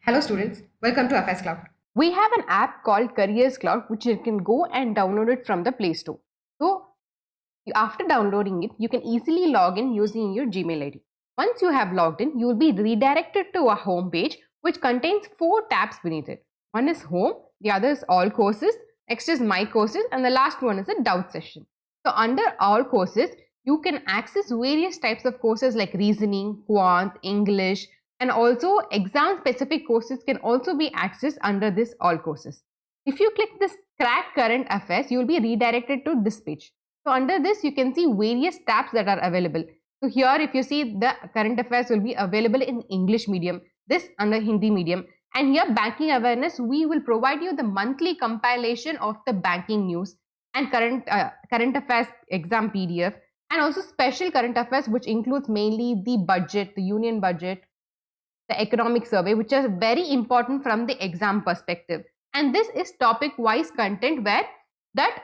Hello students, welcome to FS Cloud. We have an app called Careers Cloud which you can go and download it from the Play Store. So after downloading it, you can easily log in using your Gmail ID. Once you have logged in, you will be redirected to a home page which contains 4 tabs beneath it. One is Home, the other is All Courses, next is My Courses, and the last one is a Doubt Session. So under All Courses, you can access various types of courses like Reasoning, Quant, English, and also exam specific courses can also be accessed under this All Courses. If you click this Crack Current Affairs, you will be redirected to this page. So under this, you can see various tabs that are available. So here, if you see, the current affairs will be available in English medium, this under Hindi medium, and here banking awareness, we will provide you the monthly compilation of the banking news and current affairs exam PDF, and also special current affairs, which includes mainly the budget, the union budget, the economic survey, which is very important from the exam perspective. And this is topic wise content where that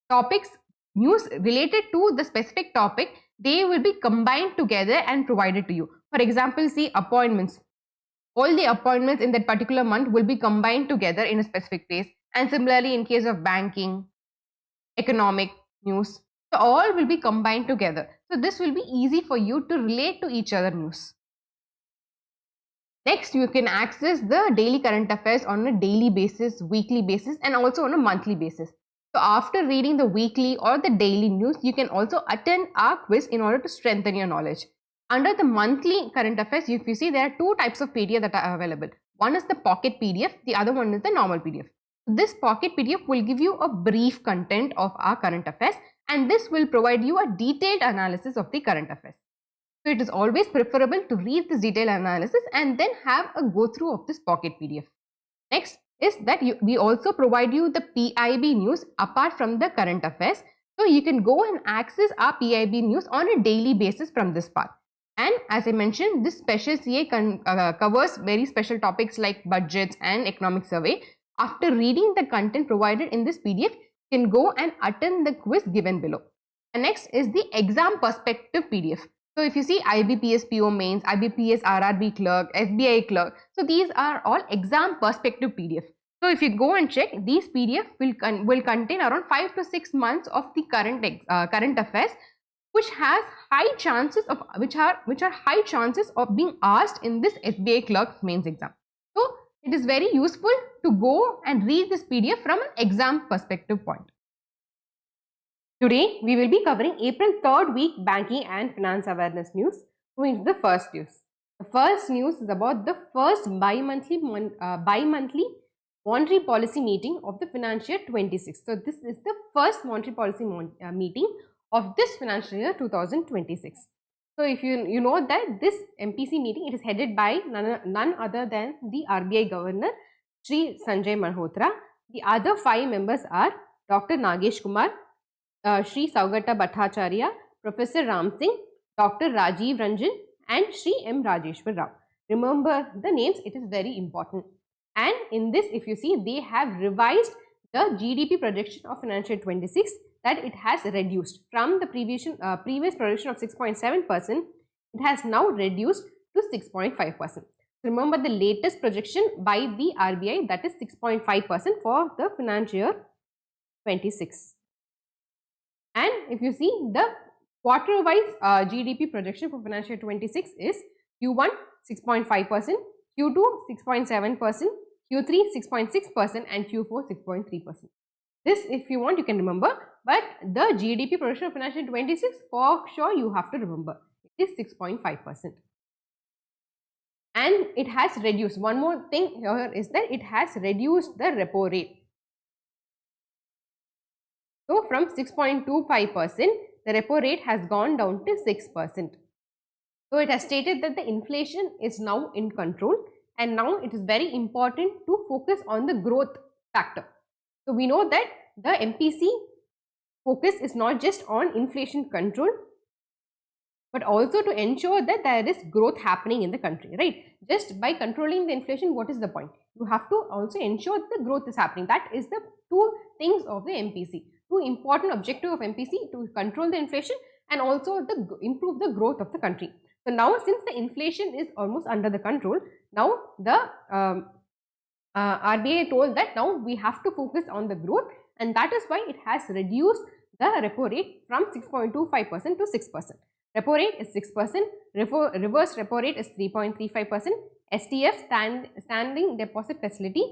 topics news related to the specific topic, they will be combined together and provided to you. For example, see appointments. All the appointments in that particular month will be combined together in a specific place. And similarly, in case of banking, economic news, so all will be combined together. So this will be easy for you to relate to each other news. Next, you can access the daily current affairs on a daily basis, weekly basis, and also on a monthly basis. So after reading the weekly or the daily news, you can also attend our quiz in order to strengthen your knowledge. Under the monthly current affairs, if you see, there are 2 types of PDF that are available. One is the pocket PDF, the other one is the normal PDF. This pocket PDF will give you a brief content of our current affairs, and this will provide you a detailed analysis of the current affairs. So it is always preferable to read this detailed analysis and then have a go through of this pocket PDF. Next is that we also provide you the PIB news apart from the current affairs. So you can go and access our PIB news on a daily basis from this path. And as I mentioned, this special CA covers very special topics like budgets and economic survey. After reading the content provided in this PDF, you can go and attend the quiz given below. And next is the exam perspective PDF. So if you see IBPS PO mains, IBPS RRB clerk, SBI clerk, so these are all exam perspective PDF. So if you go and check, these PDF will contain around 5 to 6 months of the current affairs, which has high chances of which are high chances of being asked in this SBI clerk mains exam. So it is very useful to go and read this PDF from an exam perspective point. Today, we will be covering April 3rd week banking and finance awareness news. Moving to the first news. The first news is about the first bi-monthly monetary policy meeting of the financial year 26. So, this is the first monetary policy meeting of this financial year 2026. So, if you know that this MPC meeting, it is headed by none other than the RBI Governor, Shri Sanjay Malhotra. The other 5 members are Dr. Nagesh Kumar, Shri Saugata Bhattacharya, Professor Ram Singh, Dr. Rajiv Ranjan, and Shri M. Rajeshwar Rao. Remember the names, it is very important. And in this, if you see, they have revised the GDP projection of financial 26, that it has reduced from the previous projection of 6.7%, it has now reduced to 6.5%. Remember the latest projection by the RBI, that is 6.5% for the financial year 26. And if you see, the quarter-wise GDP projection for financial year 26 is Q1 6.5%, Q2 6.7%, Q3 6.6%, and Q4 6.3%. This, if you want, you can remember, but the GDP projection of financial year 26, for sure you have to remember, it is 6.5%. And it has reduced. One more thing here is that it has reduced the repo rate. So, from 6.25%, the repo rate has gone down to 6%. So, it has stated that the inflation is now in control, and now it is very important to focus on the growth factor. So, we know that the MPC focus is not just on inflation control, but also to ensure that there is growth happening in the country, right? Just by controlling the inflation, what is the point? You have to also ensure that the growth is happening. That is the 2 things of the MPC. 2 important objective of MPC, to control the inflation and also improve the growth of the country. So now since the inflation is almost under the control, now the RBI told that now we have to focus on the growth, and that is why it has reduced the repo rate from 6.25% to 6%. Repo rate is 6%, reverse repo rate is 3.35%, STF standing deposit facility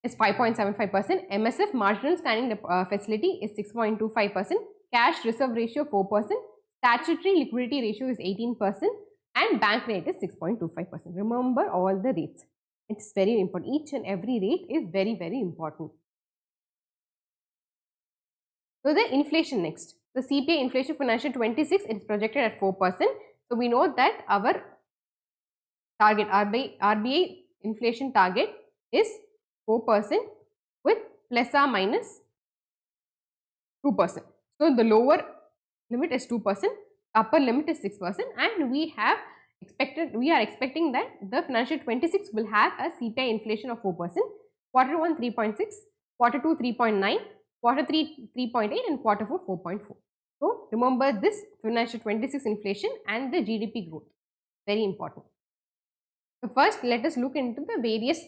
is 5.75%, MSF marginal standing facility is 6.25%, cash reserve ratio 4%, statutory liquidity ratio is 18%, and bank rate is 6.25%. Remember all the rates. It's very important. Each and every rate is very, very important. So the inflation next. The CPI inflation financial 26 is projected at 4%. So we know that our target RBI inflation target is 4% with plus or minus 2%. So the lower limit is 2%, upper limit is 6%, and we are expecting that the financial 26 will have a CPI inflation of 4%, quarter 1 3.6, quarter 2 3.9, quarter 3 3.8, and quarter 4 4.4. So remember this financial 26 inflation and the GDP growth, very important. So first let us look into the various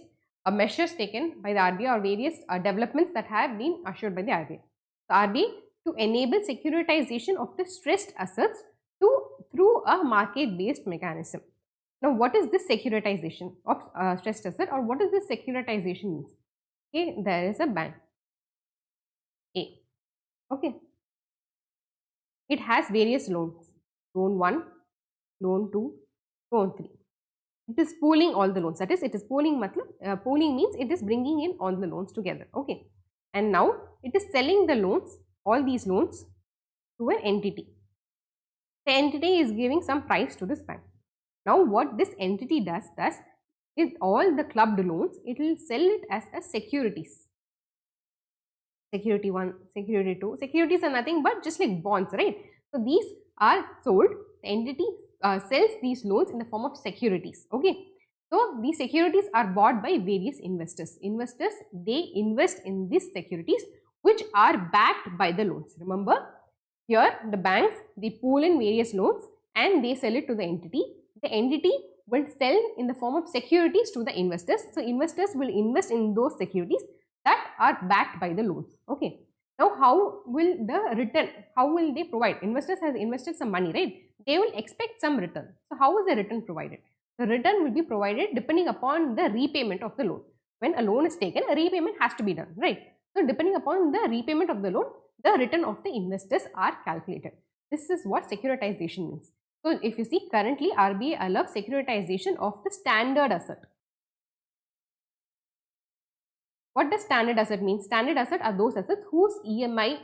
measures taken by the RBI or various developments that have been assured by the RBI. The RBI to enable securitization of the stressed assets through a market-based mechanism. Now, what is this securitization of stressed asset, or what does this securitization means? Okay, there is a bank A. Okay, it has various loans. Loan 1, loan 2, loan 3. It is pooling all the loans. That is, it is pooling. Pooling means it is bringing in all the loans together. Okay, and now it is selling the loans, all these loans, to an entity. The entity is giving some price to this bank. Now what this entity does is all the clubbed loans, it will sell it as a securities. Security 1, security 2, securities are nothing but just like bonds, right? So these are sold, the entity sells these loans in the form of securities. Okay, so these securities are bought by various investors. Investors, they invest in these securities which are backed by the loans. Remember, here the banks, they pool in various loans and they sell it to the entity. The entity will sell in the form of securities to the investors. So investors will invest in those securities that are backed by the loans. Okay. Now how will the return, how will they provide? Investors has invested some money, right? They will expect some return. So how is the return provided? The return will be provided depending upon the repayment of the loan. When a loan is taken, a repayment has to be done, right? So depending upon the repayment of the loan, the return of the investors are calculated. This is what securitization means. So if you see, currently RBI allows securitization of the standard asset. What does standard asset mean? Standard asset are those assets whose EMI,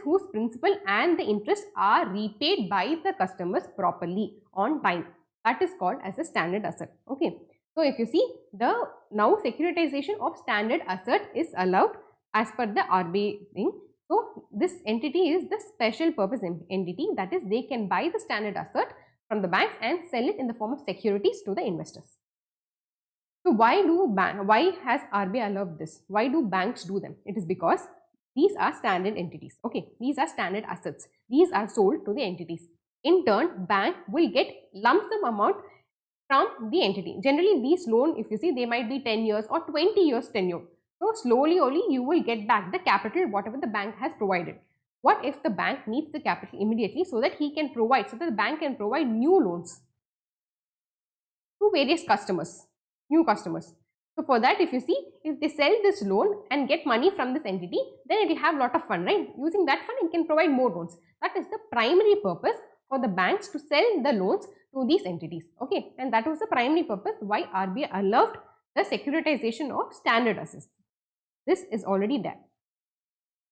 whose principal and the interest are repaid by the customers properly on time. That is called as a standard asset. Okay. So if you see, the now securitization of standard asset is allowed as per the RBI thing. So this entity is the special purpose entity, that is, they can buy the standard asset from the banks and sell it in the form of securities to the investors. So why has RBI allowed this? Why do banks do them? It is because these are standard entities. Okay, these are standard assets. These are sold to the entities. In turn, bank will get lump sum amount from the entity. Generally, these loan, if you see, they might be 10 years or 20 years tenure. So slowly only you will get back the capital whatever the bank has provided. What if the bank needs the capital immediately so that he can provide, so that the bank can provide new loans to various customers, new customers. So for that, if you see, if they sell this loan and get money from this entity, then it will have a lot of fund, right? Using that fund, it can provide more loans. That is the primary purpose for the banks to sell the loans to these entities. Okay, and that was the primary purpose why RBI allowed the securitization of standard assets. This is already there.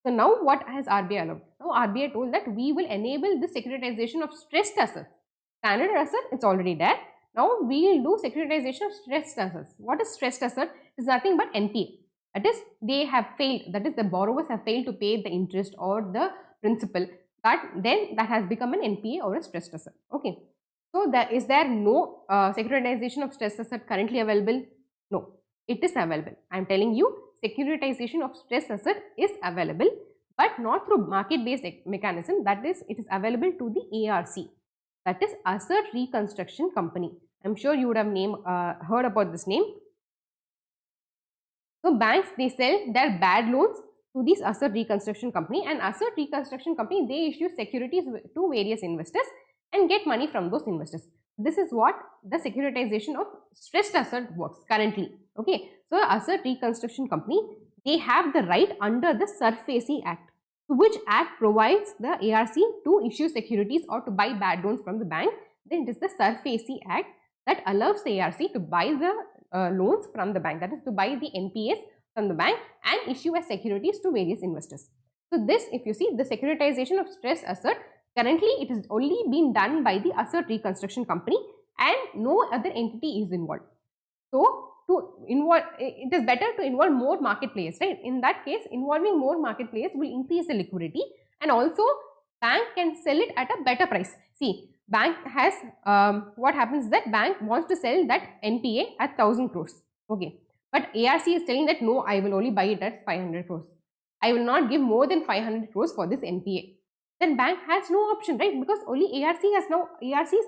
So now what has RBI allowed? Now RBI told that we will enable the securitization of stressed assets. Standard asset, it's already there. Now we will do securitization of stressed assets. What is stressed asset? It is nothing but NPA. That is, they have failed, that is, the borrowers have failed to pay the interest or the principal. Then that has become an NPA or a stressed asset. Okay. So is there no securitization of stressed asset currently available? No, it is available. I am telling you, securitization of stressed asset is available, but not through market-based mechanism. That is, it is available to the ARC. that is Assert Reconstruction Company. I'm sure you would have heard about this name. So banks, they sell their bad loans to these Assert Reconstruction Company, and Assert Reconstruction Company, they issue securities to various investors and get money from those investors. This is what the securitization of stressed asset works currently. Okay, so Assert Reconstruction Company, they have the right under the SARFAESI Act, which act provides the ARC to issue securities or to buy bad loans from the bank. Then it is the SARFAESI Act that allows the ARC to buy the loans from the bank, that is to buy the NPAs from the bank and issue as securities to various investors. So this, if you see, the securitization of stressed asset, currently it is only being done by the Assert Reconstruction Company and no other entity is involved. So to involve, it is better to involve more market players, right? In that case, involving more market players will increase the liquidity, and also bank can sell it at a better price. See, bank has, what happens is that bank wants to sell that NPA at 1000 crores. Okay, but ARC is telling that no, I will only buy it at 500 crores. I will not give more than 500 crores for this NPA. Then bank has no option, right? Because only ARCs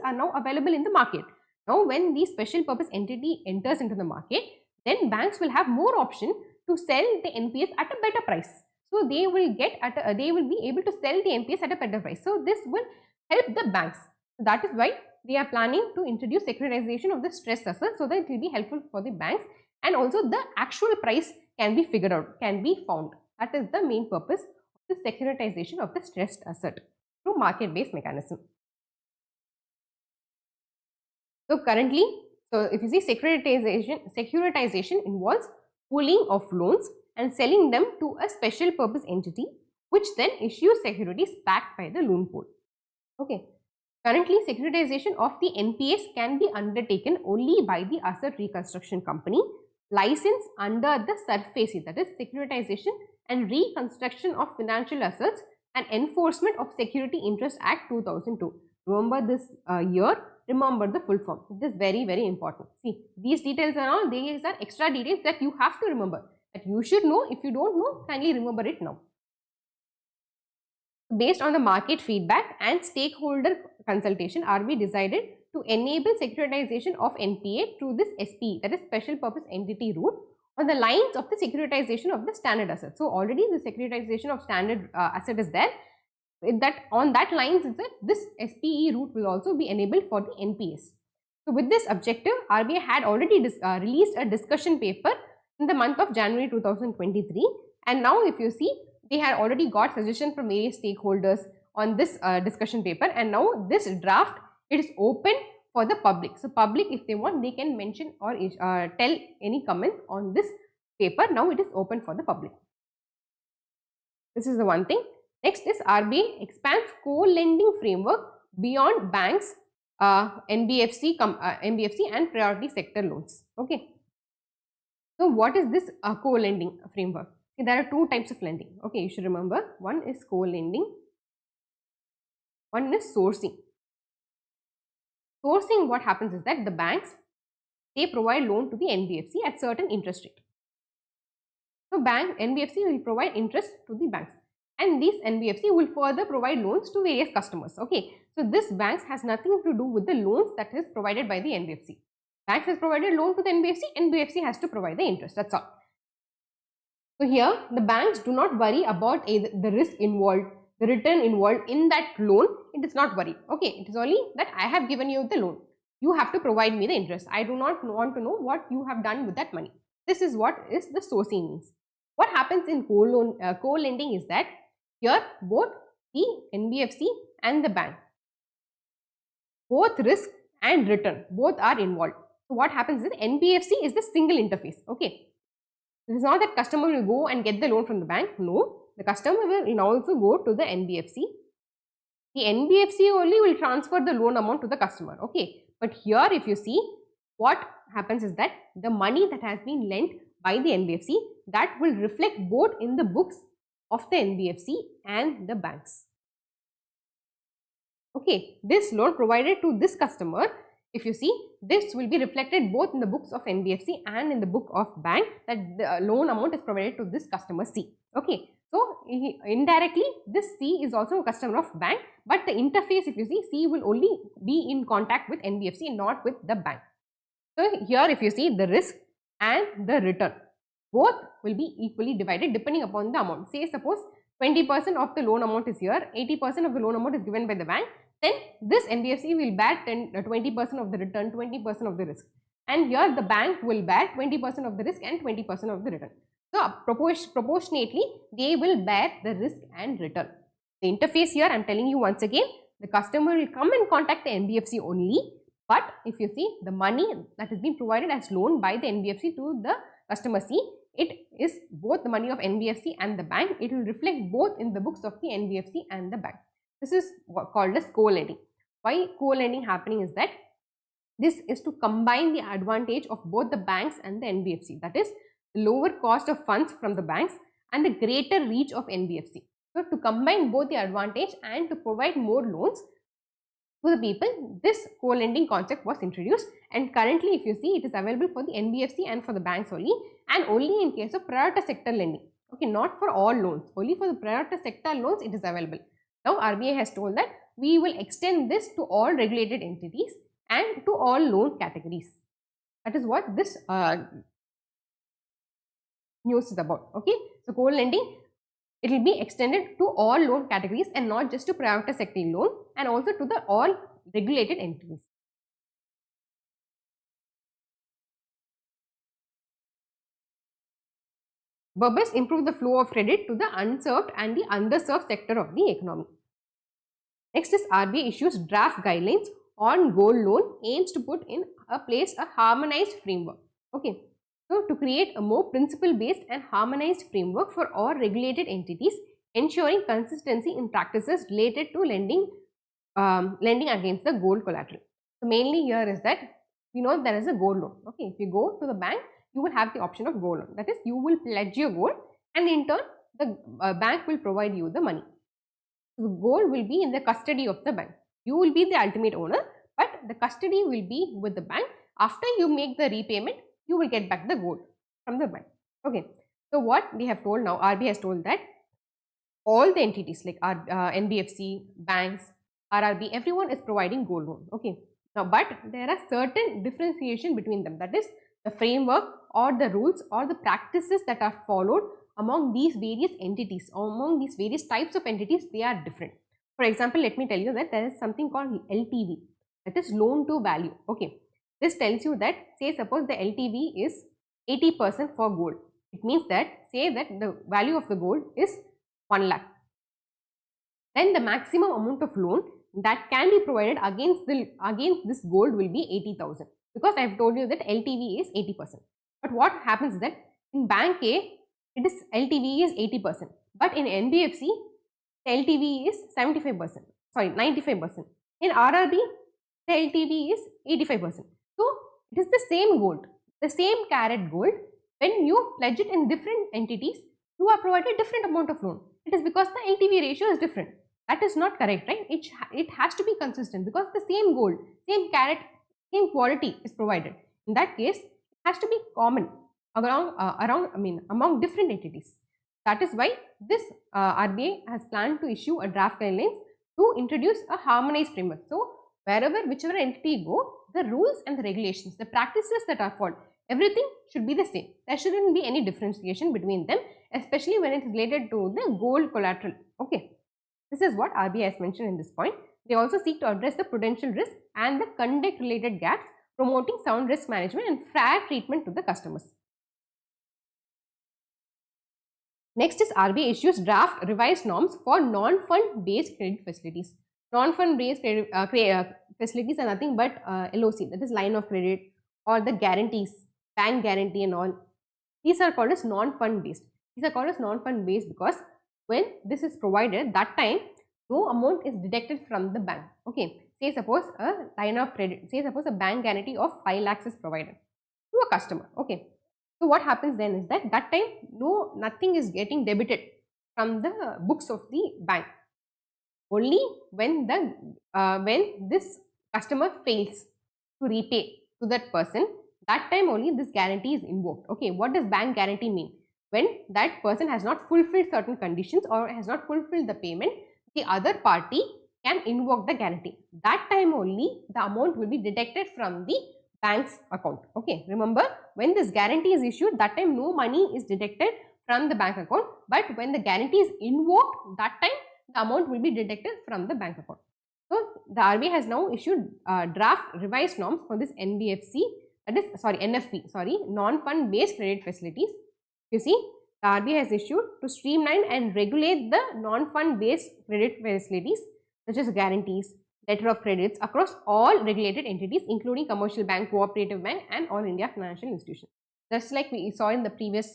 are now available in the market. Now, when the special purpose entity enters into the market, then banks will have more option to sell the NPS at a better price. So they will be able to sell the NPS at a better price. So this will help the banks. So that is why they are planning to introduce securitization of the stressed assets, so that it will be helpful for the banks, and also the actual price can be figured out, can be found. That is the main purpose of the securitization of the stressed asset through market-based mechanism. So currently, if you see, securitization involves pooling of loans and selling them to a special purpose entity, which then issues securities backed by the loan pool. Okay. Currently, securitization of the NPAs can be undertaken only by the Assert Reconstruction Company, licensed under the SARFAESI, that is Securitization and Reconstruction of Financial Assets and Enforcement of Security Interest Act 2002. Remember this year, remember the full form. It is very, very important. See, these details are all, these are extra details that you have to remember, that you should know. If you don't know, kindly remember it now. Based on the market feedback and stakeholder consultation, RBI decided to enable securitization of NPA through this SPE, that is Special Purpose Entity route, on the lines of the securitization of the standard asset. So already the securitization of standard asset is there. On that lines, this SPE route will also be enabled for the NPAs. So with this objective, RBI had already released a discussion paper in the month of January 2023, and now if you see, they had already got suggestion from various stakeholders on this discussion paper, and now this draft, it is open for the public. So public, if they want, they can mention or tell any comment on this paper. Now it is open for the public. This is the one thing. Next is RBI expands co-lending framework beyond banks, NBFC and priority sector loans. Okay. So what is this co-lending framework? See, there are two types of lending. Okay, you should remember. One is co-lending. One is sourcing. Sourcing, what happens is that the banks, they provide loan to the NBFC at certain interest rate. So NBFC will provide interest to the banks, and this NBFC will further provide loans to various customers. Okay, so this banks has nothing to do with the loans that is provided by the NBFC. Banks has provided loan to the NBFC has to provide the interest. That's all. So here the banks do not worry about the risk involved, the return involved in that loan. It is not worry. Okay, it is only that I have given you the loan. You have to provide me the interest. I do not want to know what you have done with that money. This is what is the sourcing means. What happens in co-lending is that here both the NBFC and the bank, both risk and return, both are involved. So what happens is NBFC is the single interface. Okay. It is not that customer will go and get the loan from the bank. No, the customer will also go to the NBFC. The NBFC only will transfer the loan amount to the customer. Okay. But here if you see, what happens is that the money that has been lent by the NBFC, that will reflect both in the books of the NBFC and the banks. Okay. This loan provided to this customer, if you see, this will be reflected both in the books of NBFC and in the book of bank, that the loan amount is provided to this customer C. Okay. So indirectly, this C is also a customer of bank, but the interface, if you see, C will only be in contact with NBFC, not with the bank. So here, if you see, the risk and the return, both will be equally divided depending upon the amount. Say suppose 20% of the loan amount is here, 80% of the loan amount is given by the bank, then this NBFC will bear 20% of the return, 20% of the risk. And here the bank will bear 20% of the risk and 20% of the return. So proportionately, they will bear the risk and return. The interface here, I am telling you once again, the customer will come and contact the NBFC only. But if you see, the money that is being provided as loan by the NBFC to the customer C, it is both the money of NBFC and the bank. It will reflect both in the books of the NBFC and the bank. This is called as co-lending. Why co-lending happening is that this is to combine the advantage of both the banks and the NBFC. That is, the lower cost of funds from the banks and the greater reach of NBFC. So, to combine both the advantage and to provide more loans to the people, this co-lending concept was introduced, and currently if you see, it is available for the NBFC and for the banks only, and only in case of priority sector lending. Okay, not for all loans, only for the priority sector loans it is available. Now RBI has told that we will extend this to all regulated entities and to all loan categories. That is what this news is about. Okay, so co-lending, it will be extended to all loan categories and not just to private sector loan, and also to the all regulated entities. Purpose: improve the flow of credit to the unserved and the underserved sector of the economy. Next is RBI issues draft guidelines on gold loan, aims to put in place a harmonized framework. Okay, so to create a more principle based and harmonized framework for all regulated entities, ensuring consistency in practices related to lending against the gold collateral. So mainly here is that we know there is a gold loan. Okay, if you go to the bank, you will have the option of gold loan. That is, you will pledge your gold, and in turn the bank will provide you the money. So the gold will be in the custody of the bank. You will be the ultimate owner, but the custody will be with the bank. After you make the repayment, you will get back the gold from the bank. Okay, so what they have told now, RBI has told that all the entities like NBFC, banks, RRB, everyone is providing gold loan. Okay, now but there are certain differentiation between them. That is, the framework or the rules or the practices that are followed among these various entities, or among these various types of entities, they are different. For example, let me tell you that there is something called LTV, that is loan to value. Okay, this tells you that, say suppose the LTV is 80% for gold. It means that, say that the value of the gold is 1 lakh. Then the maximum amount of loan that can be provided against this gold will be 80,000, because I have told you that LTV is 80%. But what happens is that in bank A, it is LTV is 80%, but in NBFC, the LTV is 75%, sorry 95%. In RRB, the LTV is 85%. So it is the same gold, the same carat gold. When you pledge it in different entities, you are provided different amount of loan. It is because the LTV ratio is different. That is not correct, right? It has to be consistent, because the same gold, same carat, same quality is provided. In that case, it has to be common among different entities. That is why this RBI has planned to issue a draft guidelines to introduce a harmonized framework. So whichever entity you go, the rules and the regulations, the practices that are followed, everything should be the same. There shouldn't be any differentiation between them, especially when it is related to the gold collateral. Okay, this is what RBI has mentioned in this point. They also seek to address the prudential risk and the conduct related gaps, promoting sound risk management and fair treatment to the customers. Next is RBI issues draft revised norms for non-fund based credit facilities. Non-fund based credit facilities are nothing but LOC, that is line of credit, or the guarantees, bank guarantee and all. These are called as non-fund based. These are called as non-fund based because when this is provided, that time no amount is deducted from the bank. Okay, say suppose a line of credit, say suppose a bank guarantee of 5 lakhs is provided to a customer. Okay, so what happens then is that time nothing is getting debited from the books of the bank. Only when this customer fails to repay to that person, that time only this guarantee is invoked. Okay, what does bank guarantee mean? when that person has not fulfilled certain conditions or has not fulfilled the payment, the other party can invoke the guarantee. That time only the amount will be deducted from the bank's account. Okay, remember, when this guarantee is issued, that time no money is deducted from the bank account, but when the guarantee is invoked, that time the amount will be deducted from the bank account. So the RBI has now issued draft revised norms for this NBFC, that is NFB, non-fund based credit facilities. You see, the RBI has issued to streamline and regulate the non-fund based credit facilities such as guarantees, letter of credits across all regulated entities, including commercial bank, cooperative bank, and all India financial institutions. Just like we saw in the previous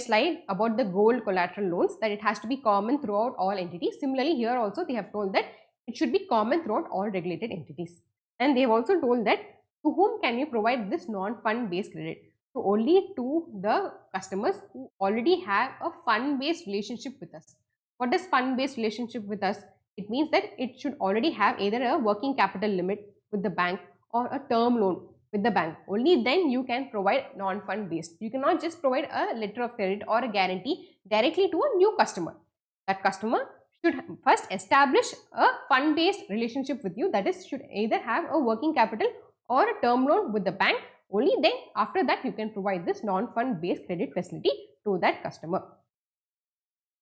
slide about the gold collateral loans, that it has to be common throughout all entities. Similarly, here also they have told that it should be common throughout all regulated entities. And they have also told that to whom can you provide this non-fund based credit? So only to the customers who already have a fund based relationship with us. What is fund based relationship with us? It means that it should already have either a working capital limit with the bank or a term loan with the bank. Only then you can provide non-fund based. You cannot just provide a letter of credit or a guarantee directly to a new customer. That customer should first establish a fund based relationship with you, that is, should either have a working capital or a term loan with the bank. Only then after that you can provide this non-fund based credit facility to that customer.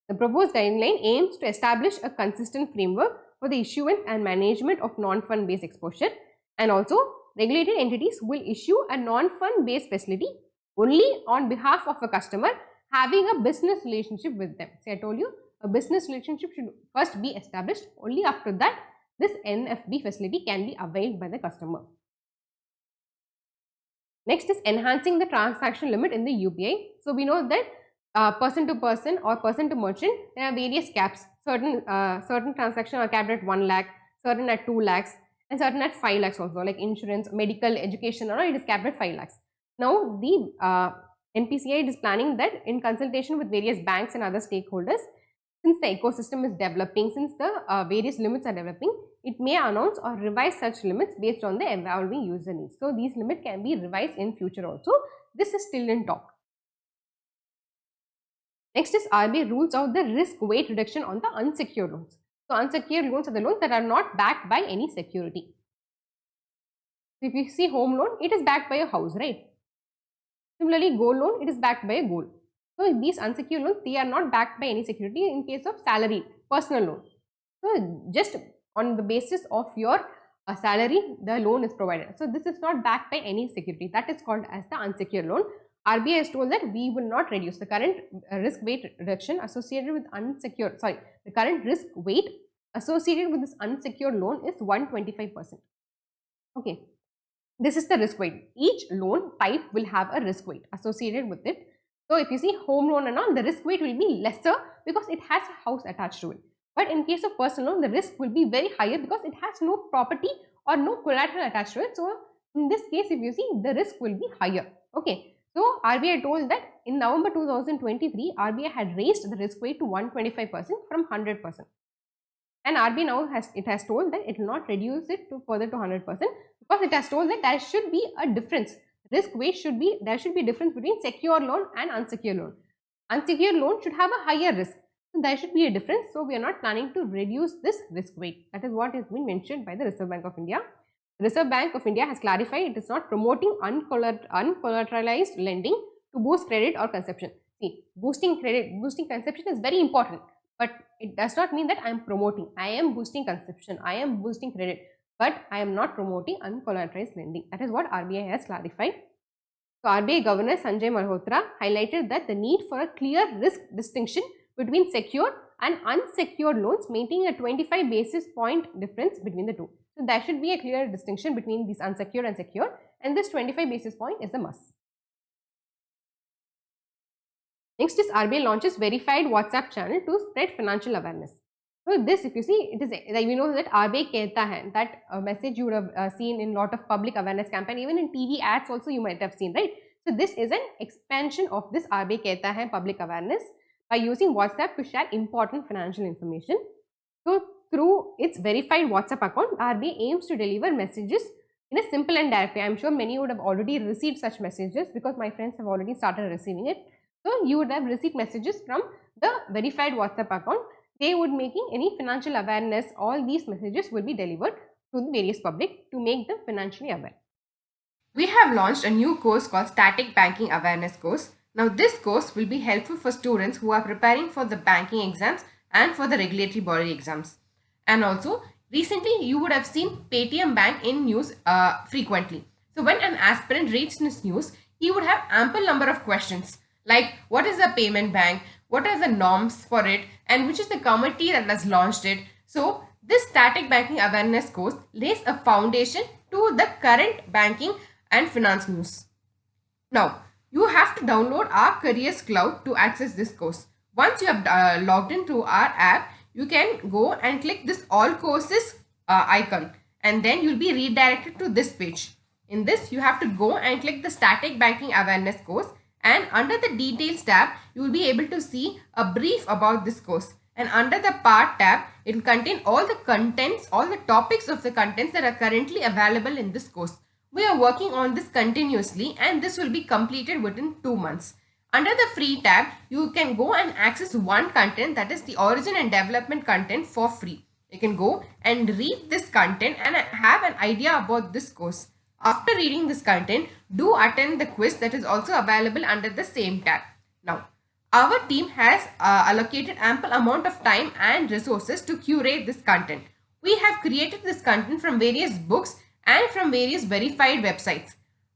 The proposed guideline aims to establish a consistent framework for the issuance and management of non-fund based exposure, and also regulated entities will issue a non-fund based facility only on behalf of a customer having a business relationship with them. See, I told you a business relationship should first be established. Only after that this NFB facility can be availed by the customer. Next is enhancing the transaction limit in the UPI. So we know that person to person or person to merchant, there are various caps. Certain transactions are capped at 1 lakh, certain at 2 lakhs, and certain at 5 lakhs also, like insurance, medical, education, or it is capped at 5 lakhs. Now the NPCI is planning that in consultation with various banks and other stakeholders, since the ecosystem is developing, since the various limits are developing, it may announce or revise such limits based on the evolving user needs. So these limits can be revised in future also. This is still in talk. Next is RBI rules out the risk weight reduction on the unsecured loans. So unsecured loans are the loans that are not backed by any security. So if you see home loan, it is backed by a house, right? Similarly, gold loan, it is backed by a gold. So these unsecured loans, they are not backed by any security in case of salary, personal loan. So just on the basis of your salary, the loan is provided. So this is not backed by any security. That is called as the unsecured loan. RBI has told that we will not reduce the current risk weight reduction associated with the current risk weight associated with this unsecured loan is 125%. Okay, this is the risk weight. Each loan type will have a risk weight associated with it. So if you see home loan and all, the risk weight will be lesser because it has a house attached to it. But in case of personal loan, the risk will be very higher because it has no property or no collateral attached to it. So in this case, if you see, the risk will be higher. Okay. So RBI told that in November 2023, RBI had raised the risk weight to 125% from 100%. And RBI now has told that it will not reduce it to further to 100% because it has told that there should be a difference. Risk weight there should be a difference between secure loan and unsecured loan. Unsecured loan should have a higher risk. So there should be a difference. So we are not planning to reduce this risk weight. That is what has been mentioned by the Reserve Bank of India. The Reserve Bank of India has clarified it is not promoting uncollateralized lending to boost credit or consumption. See, boosting consumption is very important, but it does not mean that I am promoting. I am boosting consumption, I am boosting credit, but I am not promoting uncollateralized lending. That is what RBI has clarified. So RBI Governor Sanjay Malhotra highlighted that the need for a clear risk distinction between secured and unsecured loans, maintaining a 25 basis point difference between the two. So there should be a clear distinction between these unsecured and secured, and this 25 basis point is a must. Next is RBI launches verified WhatsApp channel to spread financial awareness. So this, if you see, it is like we know that RBI Kehta Hai, that message you would have seen in lot of public awareness campaign, even in TV ads also you might have seen, right? So this is an expansion of this RBI Kehta Hai public awareness by using WhatsApp to share important financial information. So through its verified WhatsApp account, RBI aims to deliver messages in a simple and direct way. I am sure many would have already received such messages because my friends have already started receiving it. So you would have received messages from the verified WhatsApp account. They would making any financial awareness. All these messages will be delivered to the various public to make them financially aware. We have launched a new course called Static Banking Awareness course. Now this course will be helpful for students who are preparing for the banking exams and for the regulatory body exams. And also recently you would have seen Paytm Bank in news frequently. So when an aspirant reads this news, he would have ample number of questions like what is a payment bank, what are the norms for it, and which is the committee that has launched it. So this static banking awareness course lays a foundation to the current banking and finance news. Now, you have to download our Careers Cloud to access this course. Once you have logged into our app, you can go and click this all courses icon, and then you'll be redirected to this page. In this, you have to go and click the static banking awareness course, and under the details tab, you will be able to see a brief about this course. And under the part tab, it will contain all the contents, all the topics of the contents that are currently available in this course. We are working on this continuously and this will be completed within 2 months. Under the free tab, you can go and access one content, that is the origin and development content, for free. You can go and read this content and have an idea about this course. After reading this content, do attend the quiz that is also available under the same tab. Now, our team has allocated ample amount of time and resources to curate this content. We have created this content from various books and from various verified websites.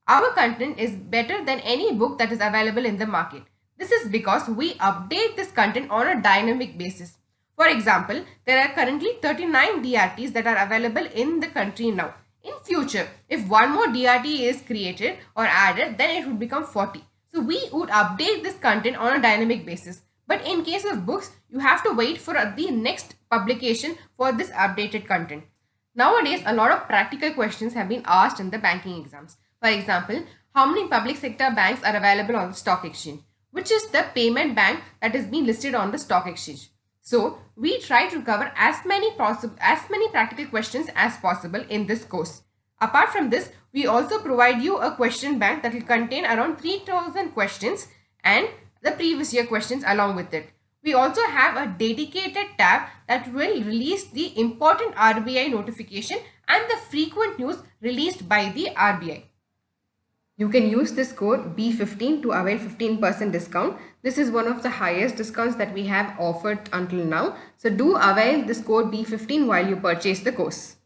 Our content is better than any book that is available in the market. This is because we update this content on a dynamic basis. For example, there are currently 39 DRTs that are available in the country now. In future, if one more DRT is created or added, then it would become 40. So we would update this content on a dynamic basis. But in case of books, you have to wait for the next publication for this updated content. Nowadays, a lot of practical questions have been asked in the banking exams. For example, how many public sector banks are available on the stock exchange? Which is the payment bank that is being listed on the stock exchange? So, we try to cover as many practical questions as possible in this course. Apart from this, we also provide you a question bank that will contain around 3000 questions and the previous year questions along with it. We also have a dedicated tab that will release the important RBI notification and the frequent news released by the RBI. You can use this code B15 to avail 15% discount. This is one of the highest discounts that we have offered until now. So do avail this code B15 while you purchase the course.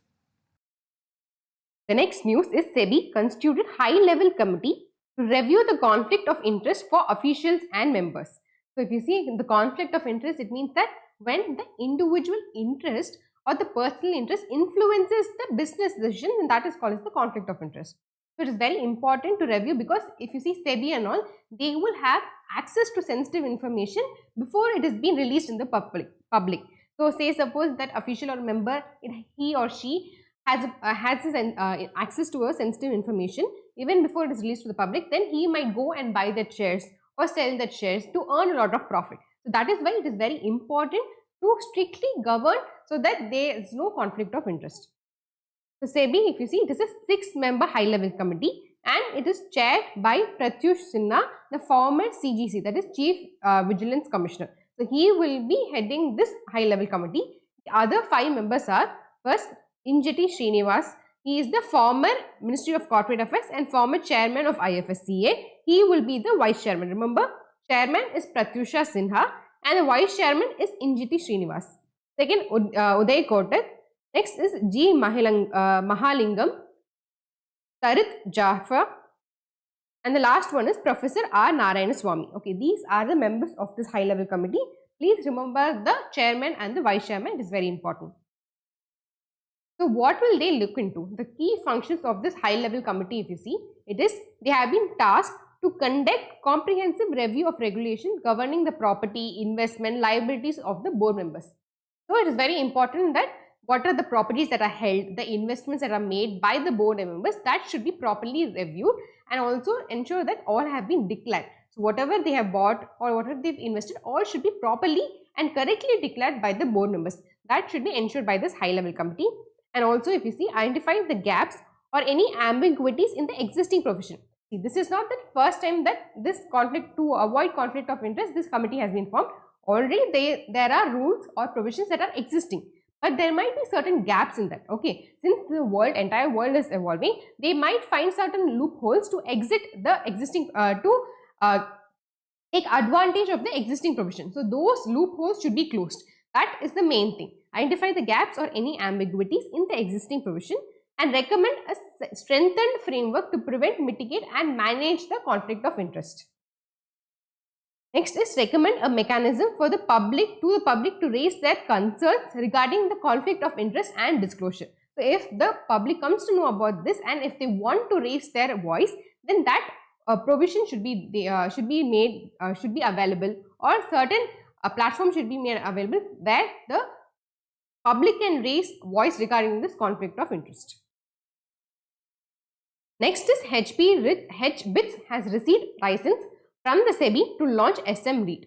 The next news is SEBI constituted high-level committee to review the conflict of interest for officials and members. So if you see the conflict of interest, it means that when the individual interest or the personal interest influences the business decision, and that is called as the conflict of interest. So it is very important to review, because if you see SEBI and all, they will have access to sensitive information before it is being released in the public. So say suppose that official or member, he or she has access to a sensitive information even before it is released to the public, then he might go and buy that shares or sell that shares to earn a lot of profit. So that is why it is very important to strictly govern so that there is no conflict of interest. So SEBI, if you see, it is a 6-member high-level committee and it is chaired by Pratyush Sinha, the former CGC, that is Chief Vigilance Commissioner. So he will be heading this high-level committee. The other 5 members are, first, Injeti Srinivas. He is the former Ministry of Corporate Affairs and former chairman of IFSCA. He will be the vice chairman. Remember, chairman is Pratyusha Sinha and the vice chairman is Injeti Srinivas. Second, Uday Kotak. Next is G. Mahalingam, Tarit Jaffa, and the last one is Professor R. Narayanaswamy. Okay, these are the members of this high-level committee. Please remember the chairman and the vice chairman. It is very important. So what will they look into? The key functions of this high-level committee, if you see, it is they have been tasked to conduct comprehensive review of regulations governing the property, investment, liabilities of the board members. So it is very important that what are the properties that are held, the investments that are made by the board members, that should be properly reviewed, and also ensure that all have been declared. So whatever they have bought or whatever they've invested, all should be properly and correctly declared by the board members. That should be ensured by this high-level committee. And also, if you see, identify the gaps or any ambiguities in the existing provision. See, this is not the first time that this conflict, to avoid conflict of interest, this committee has been formed. Already there are rules or provisions that are existing, but there might be certain gaps in that. Okay, since the entire world is evolving, they might find certain loopholes to exit the existing, take advantage of the existing provision. So those loopholes should be closed. That is the main thing. Identify the gaps or any ambiguities in the existing provision and recommend a strengthened framework to prevent, mitigate and manage the conflict of interest. Next is recommend a mechanism for the public to raise their concerns regarding the conflict of interest and disclosure. So if the public comes to know about this and if they want to raise their voice, then that provision should be available, or certain platform should be made available where the public can raise voice regarding this conflict of interest. Next is HBITS has received license from the SEBI to launch SM REIT.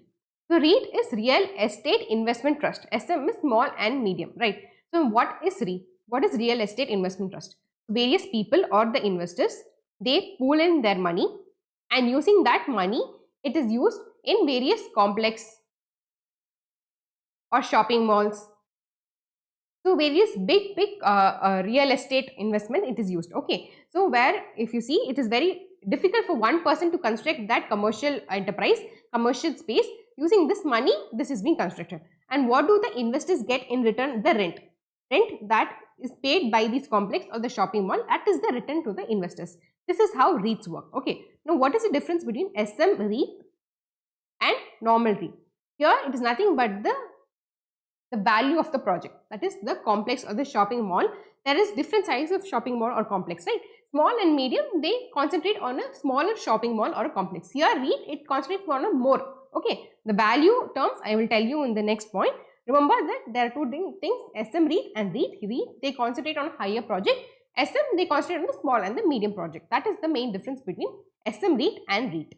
So REIT is Real Estate Investment Trust. SM is small and medium, right? So what is REIT? What is Real Estate Investment Trust? Various people or the investors, they pool in their money, and using that money, it is used in various complex or shopping malls. So various big real estate investment it is used. Okay, so where if you see, it is very difficult for one person to construct that commercial enterprise, commercial space. Using this money, this is being constructed. And what do the investors get in return? The rent that is paid by this complex or the shopping mall, that is the return to the investors. This is how REITs work. Okay, now what is the difference between SM REIT and normal REIT? Here it is nothing but the value of the project, that is the complex or the shopping mall. There is different sizes of shopping mall or complex, right? Small and medium, they concentrate on a smaller shopping mall or a complex. Here REIT, it concentrates on a more. Okay, the value terms I will tell you in the next point. Remember that there are two things, SM REIT and REIT. They concentrate on a higher project. SM, they concentrate on the small and the medium project. That is the main difference between SM REIT and REIT.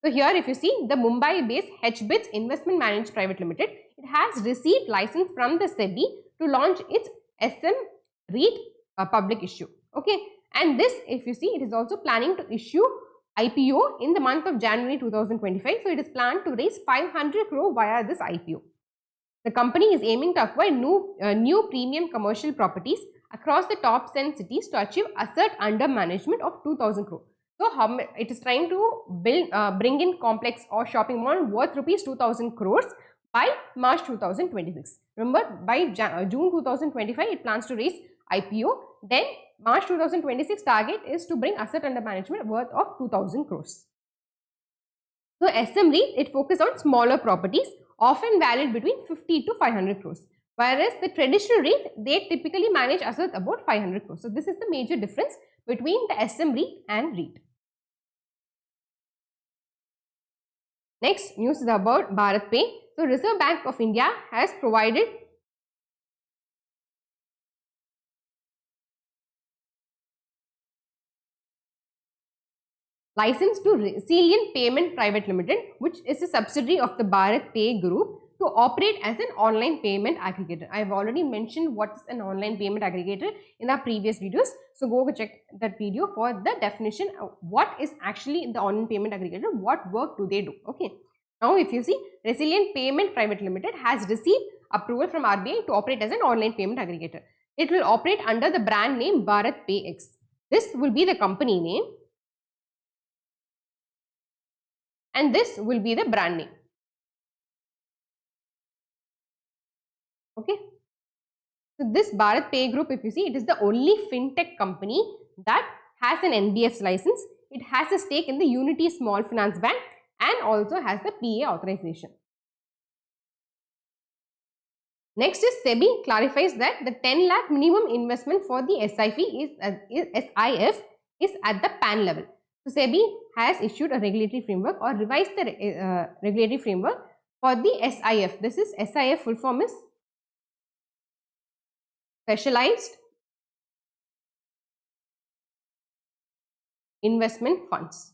So here if you see, the Mumbai based HBITS Investment Managed Private Limited, it has received license from the SEBI to launch its SM REIT public issue. Okay, and this if you see, it is also planning to issue IPO in the month of January 2025. So it is planned to raise 500 crore via this IPO. The company is aiming to acquire new premium commercial properties across the top 10 cities to achieve asset under management of 2000 crore. So it is trying to bring in complex or shopping mall worth rupees 2000 crores by March 2026. Remember, by June 2025, it plans to raise IPO. Then March 2026 target is to bring asset under management worth of 2000 crores. So SM REIT, it focuses on smaller properties, often valued between 50 to 500 crores. Whereas the traditional REIT, they typically manage assets about 500 crores. So this is the major difference between the SM REIT and REIT. Next news is about Bharat Pay. So Reserve Bank of India has provided license to Resilient Payment Private Limited, which is a subsidiary of the Bharat Pay Group, to operate as an online payment aggregator. I have already mentioned what is an online payment aggregator in our previous videos. So go check that video for the definition of what is actually the online payment aggregator, what work do they do. Okay. Now if you see, Resilient Payment Private Limited has received approval from RBI to operate as an online payment aggregator. It will operate under the brand name Bharat Pay X. This will be the company name and this will be the brand name. Okay. So this Bharat Pay Group, if you see, it is the only fintech company that has an NBFC license. It has a stake in the Unity Small Finance Bank and also has the PA authorization. Next is SEBI clarifies that the 10 lakh minimum investment for the SIF is at the PAN level. So SEBI has issued a regulatory framework or revised the regulatory framework for the SIF. This is SIF, full form is Specialized Investment Funds.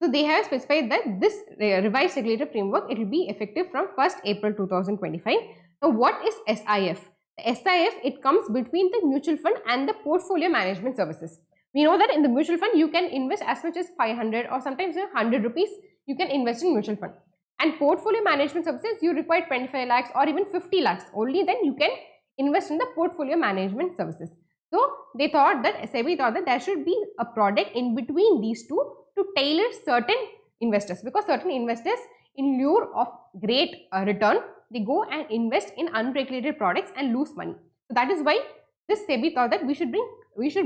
So they have specified that this revised regulatory framework, it will be effective from 1st April 2025. Now what is SIF? The SIF, it comes between the mutual fund and the portfolio management services. We know that in the mutual fund, you can invest as much as 500 or sometimes 100 rupees, you can invest in mutual fund. And portfolio management services, you require 25 lakhs or even 50 lakhs. Only then you can invest in the portfolio management services. So they thought that, SEBI thought that there should be a product in between these two to tailor certain investors, because certain investors, in lieu of great return, they go and invest in unregulated products and lose money. So that is why this SEBI thought that we should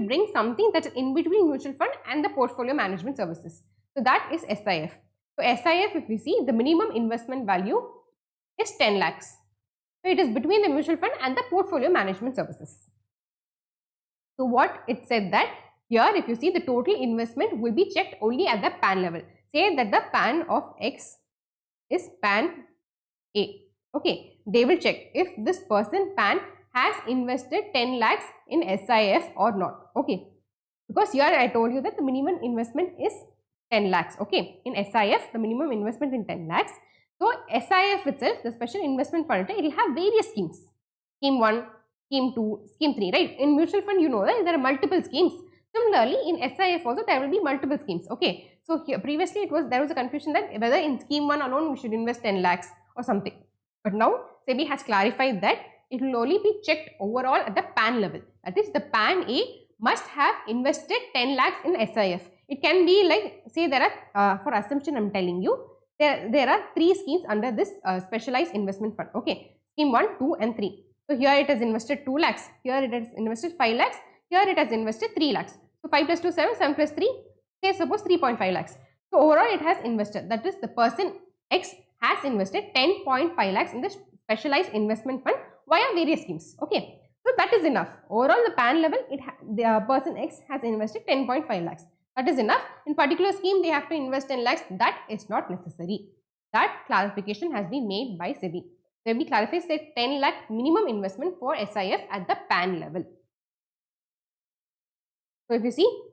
bring something that is in between mutual fund and the portfolio management services. So that is SIF. So SIF, if we see, the minimum investment value is 10 lakhs. So it is between the mutual fund and the portfolio management services. So what it said that here, if you see, the total investment will be checked only at the PAN level. Say that the PAN of X is PAN A. Okay, they will check if this person PAN has invested 10 lakhs in SIF or not. Okay, because here I told you that the minimum investment is 10 lakhs. Okay, in SIF, the minimum investment in 10 lakhs. So SIF itself, the special investment fund, it will have various schemes. Scheme 1, Scheme 2, Scheme 3, right? In mutual fund, you know that there are multiple schemes. Similarly, in SIF also there will be multiple schemes. Okay, so here previously there was a confusion that whether in Scheme 1 alone we should invest 10 lakhs or something. But now SEBI has clarified that it will only be checked overall at the PAN level. That is, the PAN A must have invested 10 lakhs in SIF. It can be like, say there are, for assumption I am telling you, there are 3 schemes under this specialized investment fund. Okay, Scheme 1, 2 and 3. So here it has invested 2 lakhs, here it has invested 5 lakhs, here it has invested 3 lakhs. So 5 plus 2, 7, 7 plus 3, say suppose 3.5 lakhs. So overall it has invested, that is the person X has invested 10.5 lakhs in the specialized investment fund via various schemes. Okay, so that is enough. Overall the PAN level, the person X has invested 10.5 lakhs. That is enough. In particular scheme they have to invest 10 lakhs. That is not necessary. That clarification has been made by SEBI. SEBI clarifies that 10 lakh minimum investment for SIF at the PAN level. So if you see,